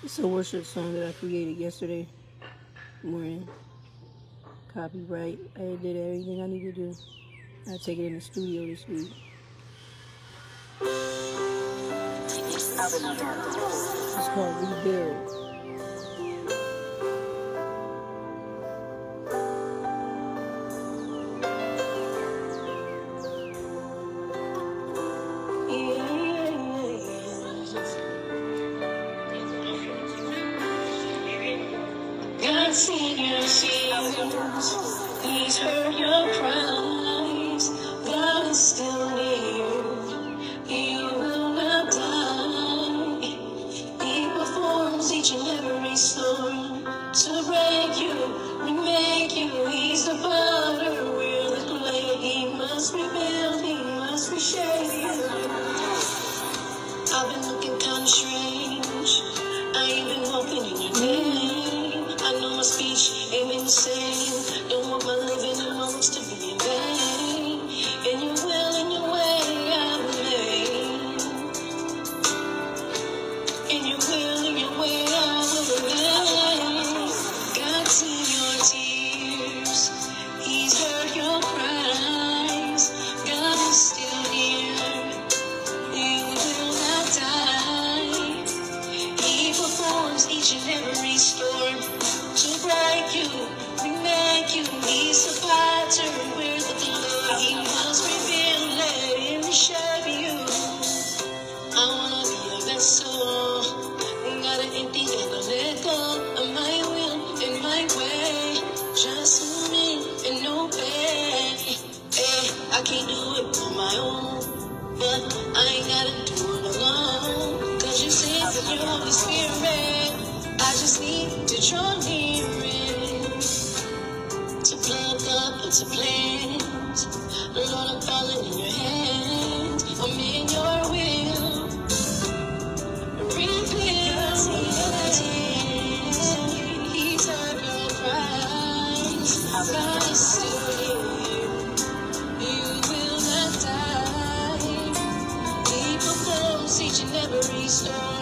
It's a worship song that I created yesterday morning. Copyright. I did everything I need to do. I take it in the studio this week. It's called Rebuild. God's seen your tears, He's heard your cries. God is still near, He will not die. He performs each and every storm to break you, remake you. He's the potter, we're the clay. He must rebuild, He must reshape you. I've been looking kinda strange, I ain't been walking in your name. I know my speech ain't been the same. Don't want my living and my works to be in vain. In your will, in your way, I remain. In your will, in your way, I will remain. God's seen your tears, He's heard your cries. God is still near, You will not die. He performs each and every storm to break you, remake you. He's the potter, we're the clay. He must reveal, let Him shape you. I wanna be a vessel, gotta empty and I let go of my will and my way. Just me and no way. I can't do it on my own, but I ain't gotta do it alone. Cause you sent your Holy Spirit, I just need to draw near it, to plug up and to plant. Lord, I'm falling in your hands, I'm in your will. Rebuild, He's heard your cries. God is still here, You will not die. He performs each and every storm